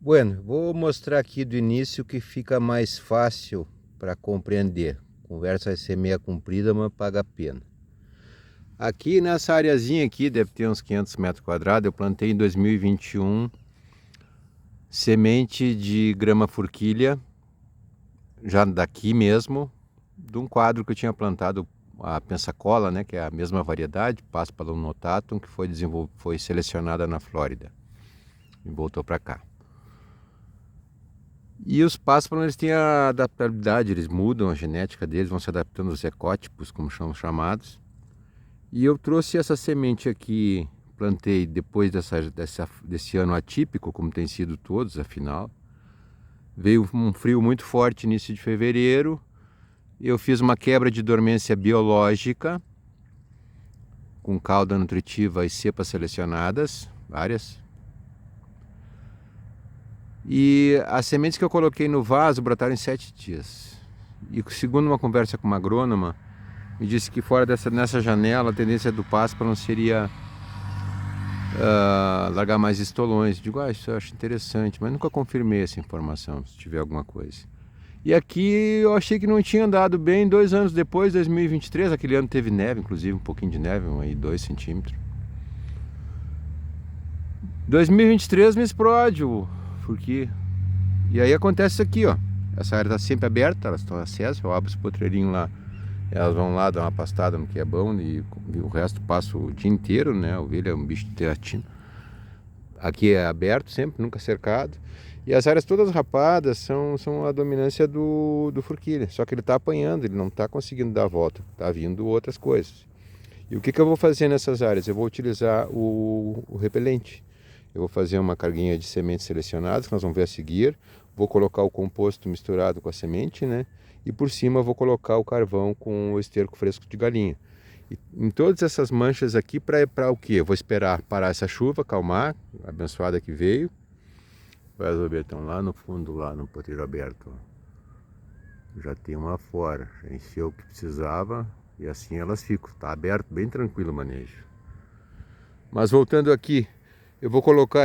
Bueno, vou mostrar aqui do início que fica mais fácil para compreender. A conversa vai ser meia comprida, mas paga a pena. Aqui nessa areazinha aqui, deve ter uns 500 metros quadrados, eu plantei em 2021 semente de grama forquilha, já daqui mesmo, de um quadro que eu tinha plantado, a Pensacola, né, que é a mesma variedade, Paspalum notatum, que foi selecionada na Flórida e voltou para cá. E os pássaros, eles têm a adaptabilidade, eles mudam a genética deles, vão se adaptando aos ecótipos, como são chamados. E eu trouxe essa semente aqui, plantei depois desse ano atípico, como tem sido todos, afinal. Veio um frio muito forte início de fevereiro, eu fiz uma quebra de dormência biológica, com cauda nutritiva e cepas selecionadas, várias. E as sementes que eu coloquei no vaso brotaram em 7 dias. E segundo uma conversa com uma agrônoma, me disse que fora nessa janela a tendência do pássaro não seria largar mais estolões. Digo, isso eu acho interessante, mas nunca confirmei essa informação, se tiver alguma coisa. E aqui eu achei que não tinha andado bem. 2 anos depois, 2023, aquele ano teve neve, inclusive um pouquinho de neve, aí 2 centímetros. 2023 me explode porque... E aí acontece isso aqui, ó. Essa área está sempre aberta, elas estão acessas, eu abro os potreirinhos lá, elas vão lá dar uma pastada no que é bom e o resto passa o dia inteiro, né? A ovelha é um bicho de teatina. Aqui é aberto sempre, nunca cercado. E as áreas todas rapadas são a dominância do forquilha. Só que ele está apanhando, ele não está conseguindo dar a volta, está vindo outras coisas. E o que eu vou fazer nessas áreas? Eu vou utilizar o repelente. Eu vou fazer uma carguinha de sementes selecionadas, que nós vamos ver a seguir. Vou colocar o composto misturado com a semente, né? E por cima vou colocar o carvão com o esterco fresco de galinha. E em todas essas manchas aqui, para o quê? Eu vou esperar parar essa chuva, acalmar, a abençoada que veio. As ovelhas estão lá no fundo, lá no potreiro aberto. Já tem uma fora, já encheu o que precisava e assim elas ficam. Está aberto, bem tranquilo o manejo. Mas voltando aqui, eu vou colocar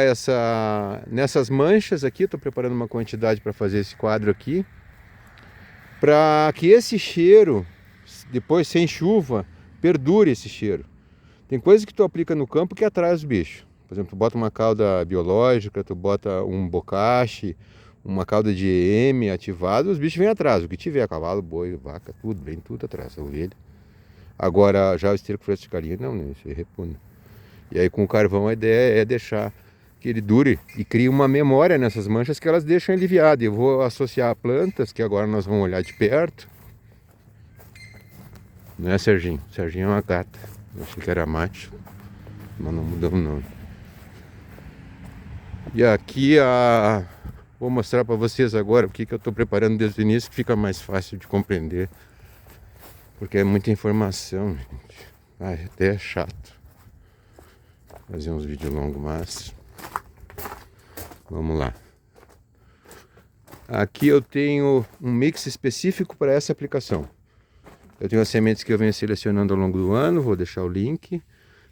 nessas manchas aqui, estou preparando uma quantidade para fazer esse quadro aqui, para que esse cheiro, depois sem chuva, perdure esse cheiro. Tem coisas que tu aplica no campo que atrai os bichos. Por exemplo, tu bota uma cauda biológica, tu bota um bocache, uma cauda de EM ativada, os bichos vêm atrás. O que tiver, cavalo, boi, vaca, tudo, vem tudo atrás, a ovelha. Agora, já o esterco fresco de galinha, não, né? Isso aí repugna. E aí com o carvão a ideia é deixar que ele dure e crie uma memória nessas manchas que elas deixam aliviado. Eu vou associar plantas, que agora nós vamos olhar de perto. Não é, Serginho? Serginho é uma gata. Eu achei que era macho, mas não mudou o nome. E aqui vou mostrar para vocês agora o que eu estou preparando desde o início, que fica mais fácil de compreender. Porque é muita informação, gente. Até é chato fazer uns vídeos longos, mas vamos lá. Aqui eu tenho um mix específico para essa aplicação. Eu tenho as sementes que eu venho selecionando ao longo do ano, vou deixar o link.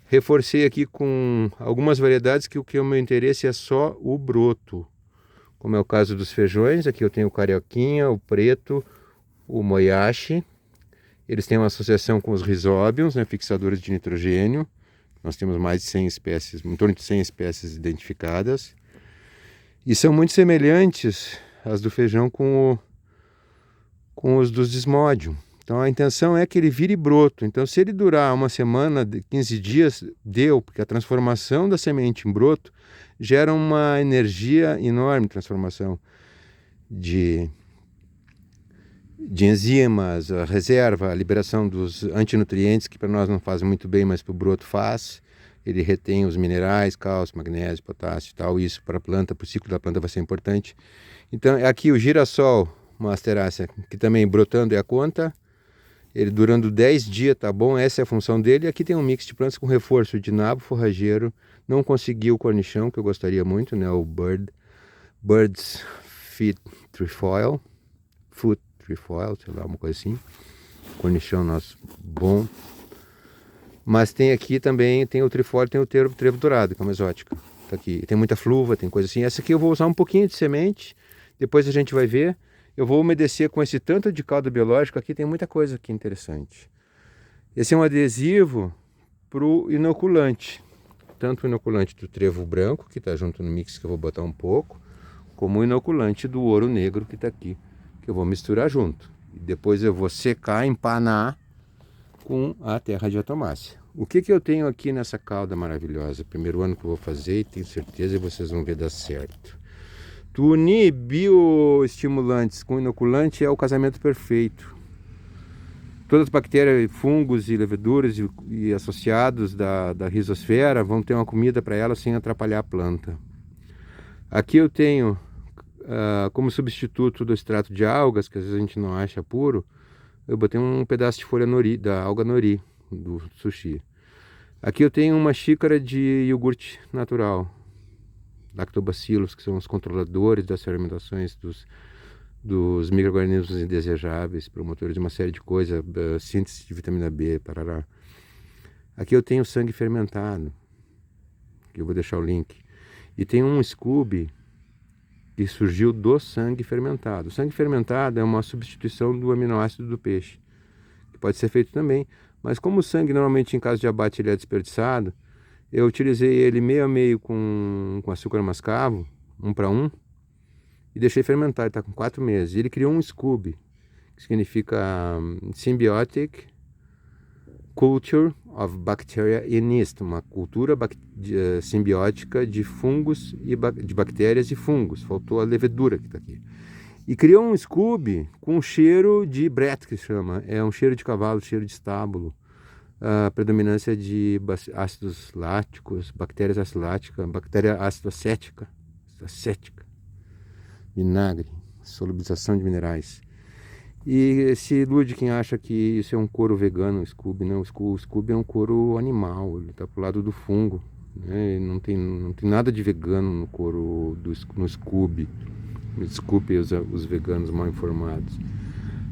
Reforcei aqui com algumas variedades que o meu interesse é só o broto. Como é o caso dos feijões, aqui eu tenho o carioquinha, o preto, o moyashi. Eles têm uma associação com os rhizóbiums, né, fixadores de nitrogênio. Nós temos mais de 100 espécies, em torno de 100 espécies identificadas. E são muito semelhantes as do feijão com os dos desmodium. Então a intenção é que ele vire broto. Então se ele durar uma semana, 15 dias, deu, porque a transformação da semente em broto gera uma energia enorme, transformação de enzimas, a reserva, a liberação dos antinutrientes, que para nós não fazem muito bem, mas para o broto faz. Ele retém os minerais, cálcio, magnésio, potássio e tal. Isso para a planta, para o ciclo da planta vai ser importante. Então aqui o girassol, uma asterácea, que também brotando é a conta. Ele durando 10 dias, tá bom? Essa é a função dele. Aqui tem um mix de plantas com reforço de nabo forrageiro. Não consegui o cornichão, que eu gostaria muito, né? O Bird's Feet Trefoil. Foot Trefoil, sei lá, uma coisa assim. Cornichão nosso bom. Mas tem aqui também, tem o trifólio, tem o trevo dourado, que é uma exótica. Tá aqui. Tem muita fluva, tem coisa assim. Essa aqui eu vou usar um pouquinho de semente, depois a gente vai ver. Eu vou umedecer com esse tanto de calda biológica aqui, tem muita coisa aqui interessante. Esse é um adesivo para o inoculante. Tanto o inoculante do trevo branco, que está junto no mix, que eu vou botar um pouco, como o inoculante do ouro negro, que está aqui, que eu vou misturar junto. E depois eu vou secar, empanar com a terra de atomácia. O que eu tenho aqui nessa calda maravilhosa? Primeiro ano que eu vou fazer e tenho certeza que vocês vão ver dar certo. Tu unir bioestimulantes com inoculante é o casamento perfeito. Todas as bactérias, fungos e leveduras e associados da rizosfera vão ter uma comida para elas sem atrapalhar a planta. Aqui eu tenho, como substituto do extrato de algas, que às vezes a gente não acha puro, eu botei um pedaço de folha nori, da alga nori, do sushi. Aqui eu tenho uma xícara de iogurte natural, lactobacilos, que são os controladores das fermentações dos micro-organismos indesejáveis, promotores de uma série de coisas, síntese de vitamina B, parará. Aqui eu tenho sangue fermentado, que eu vou deixar o link. E tem um Scooby que surgiu do sangue fermentado. O sangue fermentado é uma substituição do aminoácido do peixe, que pode ser feito também. Mas como o sangue normalmente em caso de abate ele é desperdiçado, eu utilizei ele meio a meio com açúcar mascavo, 1 para 1, e deixei fermentar. Ele está com 4 meses. Ele criou um Scooby, que significa Symbiotic Culture of Bacteria and Yeast, uma cultura simbiótica de fungos e de bactérias e fungos. Faltou a levedura que está aqui. E criou um Scooby com cheiro de Brett, que se chama. É um cheiro de cavalo, cheiro de estábulo. A predominância de ácidos láticos, bactérias ácido lática, bactéria ácido acética, vinagre, solubilização de minerais. E esse Ludwig acha que isso é um couro vegano, o Scooby. Não, o Scooby é um couro animal, ele está pro lado do fungo, né? Não tem nada de vegano no couro no Scooby. Me desculpe os veganos mal informados.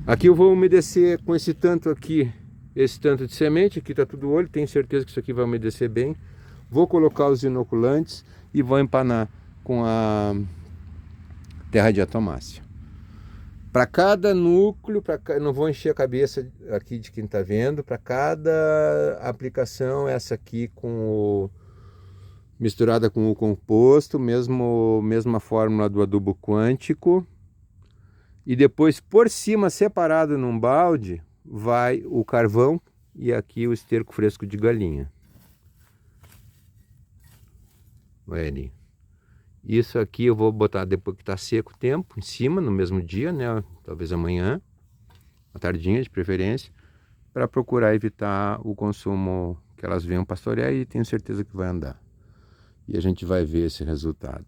Aqui eu vou umedecer com esse tanto aqui, esse tanto de semente. Aqui está tudo olho, tenho certeza que isso aqui vai umedecer bem. Vou colocar os inoculantes e vou empanar com a terra de atomácia. Para cada núcleo, não vou encher a cabeça aqui de quem está vendo, para cada aplicação, essa aqui misturada com o composto, mesma fórmula do adubo quântico, e depois por cima, separado num balde, vai o carvão e aqui o esterco fresco de galinha. Olha ali. Isso aqui eu vou botar depois que está seco o tempo, em cima, no mesmo dia, né? Talvez amanhã, à tardinha de preferência, para procurar evitar o consumo que elas venham pastorear, e tenho certeza que vai andar. E a gente vai ver esse resultado.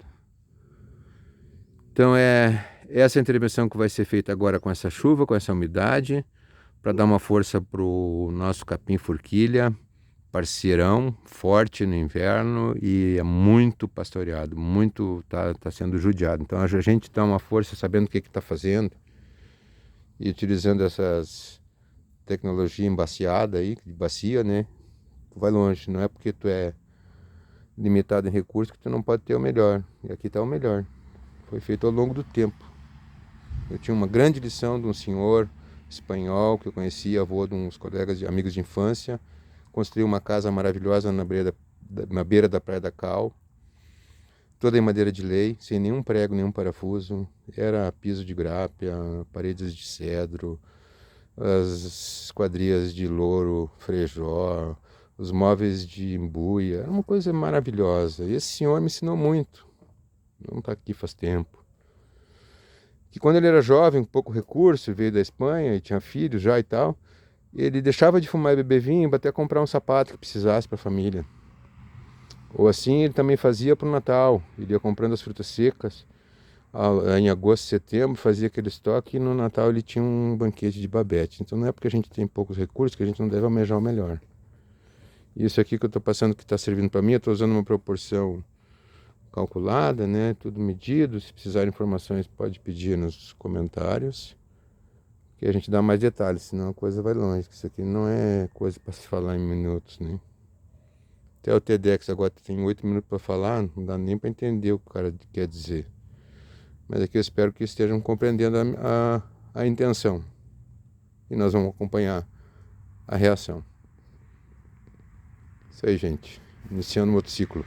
Então é essa intervenção que vai ser feita agora com essa chuva, com essa umidade, para dar uma força para o nosso capim-forquilha, parceirão, forte no inverno e é muito pastoreado, muito tá sendo judiado. Então a gente dá uma força sabendo o que está fazendo e utilizando essas tecnologia embaciada aí, de bacia, né? Tu vai longe, não é porque tu é limitado em recursos que tu não pode ter o melhor. E aqui está o melhor. Foi feito ao longo do tempo. Eu tinha uma grande lição de um senhor espanhol que eu conhecia, avô de uns colegas amigos de infância. Construiu uma casa maravilhosa na beira da Praia da Cal, toda em madeira de lei, sem nenhum prego, nenhum parafuso. Era piso de grápia, paredes de cedro, as esquadrias de louro, frejó, os móveis de embuia. Era uma coisa maravilhosa. E esse senhor me ensinou muito. Não está aqui faz tempo. Que quando ele era jovem, com pouco recurso, veio da Espanha e tinha filhos já e tal, ele deixava de fumar e beber vinho para até comprar um sapato que precisasse para a família. Ou assim ele também fazia para o Natal. Ele ia comprando as frutas secas em agosto, setembro, fazia aquele estoque e no Natal ele tinha um banquete de babete. Então não é porque a gente tem poucos recursos que a gente não deve almejar o melhor. Isso aqui que eu estou passando, que está servindo para mim, eu estou usando uma proporção calculada, né? Tudo medido. Se precisar de informações pode pedir nos comentários, que a gente dá mais detalhes, senão a coisa vai longe. Isso aqui não é coisa para se falar em minutos, né? Até o TEDx agora tem 8 minutos para falar, não dá nem para entender o que o cara quer dizer. Mas aqui eu espero que estejam compreendendo a intenção. E nós vamos acompanhar a reação. Isso aí, gente. Iniciando o motociclo.